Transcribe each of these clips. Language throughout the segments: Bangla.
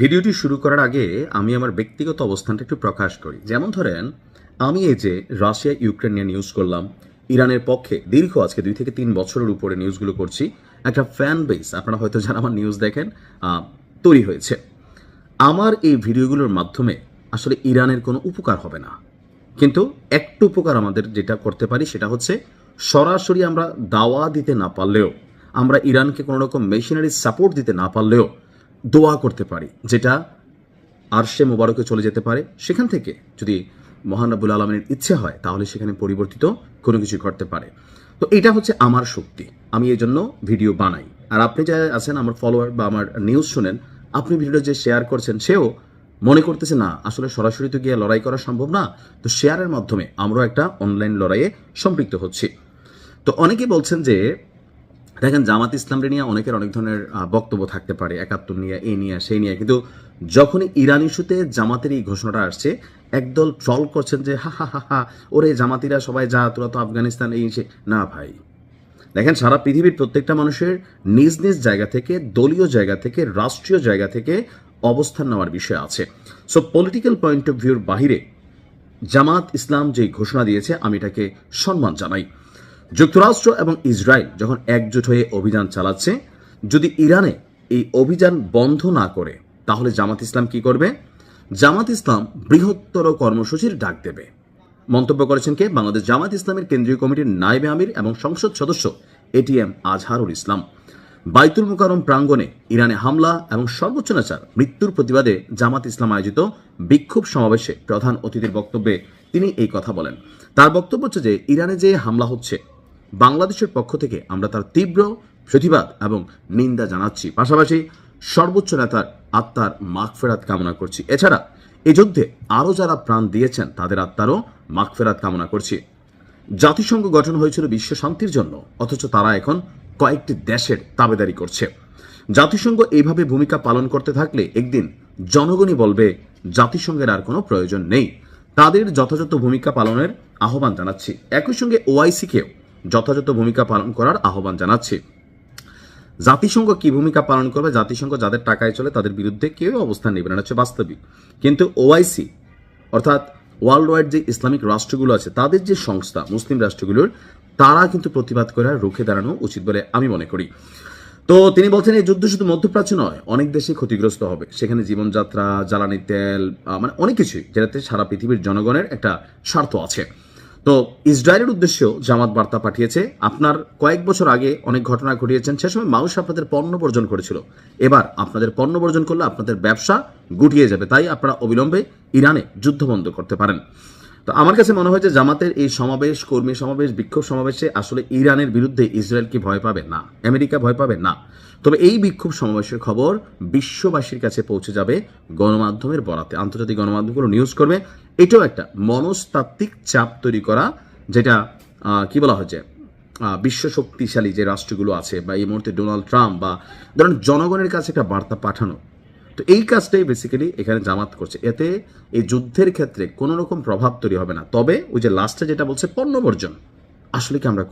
ভিডিওটি শুরু করার আগে আমি আমার ব্যক্তিগত অবস্থানটা একটু প্রকাশ করি। যেমন ধরেন, আমি এই যে রাশিয়া ইউক্রেন নিয়ে নিউজ করলাম, ইরানের পক্ষে দীর্ঘ আজকে 2 থেকে 3 বছরের উপরে নিউজগুলো করছি, একটা ফ্যান বেস আপনারা হয়তো যারা আমার নিউজ দেখেন তৈরি হয়েছে। আমার এই ভিডিওগুলোর মাধ্যমে আসলে ইরানের কোনো উপকার হবে না, কিন্তু একটু উপকার আমাদের যেটা করতে পারি সেটা হচ্ছে সরাসরি আমরা দাওয়া দিতে না পারলেও, আমরা ইরানকে কোনো রকম মেশিনারি সাপোর্ট দিতে না পারলেও দোয়া করতে পারি, যেটা আরশে মোবারকে চলে যেতে পারে। সেখান থেকে যদি মহান রব্বুল আলমিনের ইচ্ছে হয় তাহলে সেখানে পরিবর্তিত কোনো কিছু ঘটতে পারে। তো এটা হচ্ছে আমার শক্তি, আমি এই জন্য ভিডিও বানাই। আর আপনি যারা আছেন আমার ফলোয়ার বা আমার নিউজ শুনেন, আপনি ভিডিওটা যে শেয়ার করছেন সেও মনে করতেছে না আসলে সরাসরি তো গিয়ে লড়াই করা সম্ভব না, তো শেয়ারের মাধ্যমে আমরাও একটা অনলাইন লড়াইয়ে সম্পৃক্ত হচ্ছি। তো অনেকে বলছেন যে দেখেন জামাত ইসলামকে নিয়ে অনেকের অনেক ধরনের বক্তব্য থাকতে পারে, 71 নিয়ে, এই নিয়ে সেই নিয়ে, কিন্তু যখনই ইরান ইস্যুতে জামাতের এই ঘোষণাটা আসছে একদল ট্রল করছেন যে হা হা হা হা, ওরে জামাতিরা সবাই যা, তোরা তো আফগানিস্তান এই সে। না ভাই, দেখেন সারা পৃথিবীর প্রত্যেকটা মানুষের নিজ নিজ জায়গা থেকে, দলীয় জায়গা থেকে, রাষ্ট্রীয় জায়গা থেকে অবস্থান নেওয়ার বিষয় আছে। সো পলিটিক্যাল পয়েন্ট অফ ভিউর বাহিরে জামাত ইসলাম যে ঘোষণা দিয়েছে আমি এটাকে সম্মান জানাই। যুক্তরাষ্ট্র এবং ইসরায়েল যখন একজোট হয়ে অভিযান চালাচ্ছে, যদি ইরানে এই অভিযান বন্ধ না করে তাহলে জামাত ইসলাম কি করবে? জামাত ইসলাম বৃহত্তর কর্মসূচির ডাক দেবে। মন্তব্য করেছেন কে? বাংলাদেশ জামাত ইসলামের কেন্দ্রীয় কমিটির নায়েবে আমির এবং সংসদ সদস্য এটিএম আজহারুল ইসলাম। বাইতুল মুকাররম প্রাঙ্গণে ইরানে হামলা এবং সর্বোচ্চ নেতার মৃত্যুর প্রতিবাদে জামাত ইসলাম আয়োজিত বিক্ষোভ সমাবেশে প্রধান অতিথির বক্তব্যে তিনি এই কথা বলেন। তার বক্তব্য হচ্ছে যে ইরানে যে হামলা হচ্ছে, বাংলাদেশের পক্ষ থেকে আমরা তার তীব্র প্রতিবাদ এবং নিন্দা জানাচ্ছি, পাশাপাশি সর্বোচ্চ নেতার আত্মার মাগফেরাত কামনা করছি। এছাড়া এই যুদ্ধে আরও যারা প্রাণ দিয়েছেন তাদের আত্মারও মাগফেরাত কামনা করছি। জাতিসংঘ গঠন হয়েছিল বিশ্ব শান্তির জন্য, অথচ তারা এখন কয়েকটি দেশের তাবেদারি করছে। জাতিসংঘ এইভাবে ভূমিকা পালন করতে থাকলে একদিন জনগণই বলবে জাতিসংঘের আর কোনো প্রয়োজন নেই। তাদের যথাযথ ভূমিকা পালনের আহ্বান জানাচ্ছি। একই সঙ্গে ওআইসিকেও যথাযথ ভূমিকা পালন করার আহ্বান জানাচ্ছি। জাতিসংঘ কি ভূমিকা পালন করবে? জাতিসংঘ যাদের টাকায় চলে তাদের বিরুদ্ধে কেউ অবস্থান নেবে না, হচ্ছে বাস্তবিক। কিন্তু ওআইসি অর্থাৎ ওয়ার্ল্ড ওয়াইড যে ইসলামিক রাষ্ট্রগুলো আছে, তাদের যে সংস্থা মুসলিম রাষ্ট্রগুলোর, তারা কিন্তু প্রতিবাদ করে রুখে দাঁড়ানো উচিত বলে আমি মনে করি। তো তিনি বলছেন এই যুদ্ধ শুধু মধ্যপ্রাচ্য নয়, অনেক দেশে ক্ষতিগ্রস্ত হবে। সেখানে জীবনযাত্রা, জ্বালানি তেল, মানে অনেক কিছুই, যেটাতে সারা পৃথিবীর জনগণের একটা স্বার্থ আছে। তো ইসরায়েলের উদ্দেশ্যেও জামাত বার্তা পাঠিয়েছে। আপনার কয়েক বছর আগে অনেক ঘটনা ঘটিয়েছেন, সে সময় মানুষ আপনাদের পণ্য বর্জন করেছিল। এবার আপনাদের পণ্য বর্জন করলে আপনাদের ব্যবসা গুটিয়ে যাবে, তাই আপনারা অবিলম্বে ইরানে যুদ্ধ বন্ধ করতে পারেন। তো আমার কাছে মনে হয় যে জামাতের এই সমাবেশ, কর্মী সমাবেশ, বিক্ষোভ সমাবেশে আসলে ইরানের বিরুদ্ধে ইসরায়েল কি ভয় পাবে? না। আমেরিকা ভয় পাবে? না। তবে এই বিক্ষোভ সমাবেশের খবর বিশ্ববাসীর কাছে পৌঁছে যাবে গণমাধ্যমের বরাতে, আন্তর্জাতিক গণমাধ্যমগুলো নিউজ করবে। এটাও একটা মনস্তাত্ত্বিক চাপ তৈরি করা, যেটা কি বলা হচ্ছে বিশ্ব শক্তিশালী যে রাষ্ট্রগুলো আছে বা এই মুহূর্তে ডোনাল্ড ট্রাম্প বা ধরেন জনগণের কাছে একটা বার্তা পাঠানো। তো এই কাজটাই বেসিক্যালি এখানে জামাত করছে। এতে এই যুদ্ধের ক্ষেত্রে কোনো রকম প্রভাব তৈরি হবে না। তবে ওই যে লাস্টে যেটা বলছে পণ্য বর্জন, আসলে কি আমরা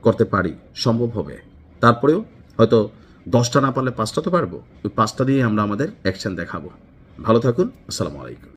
করতে পারি? সম্ভব হবে। তারপরেও হয়তো 10টা না পারলে 5টা তো পারবো। ওই 5টা দিয়ে আমরা আমাদের অ্যাকশন দেখাবো। ভালো থাকুন। আসসালামু আলাইকুম।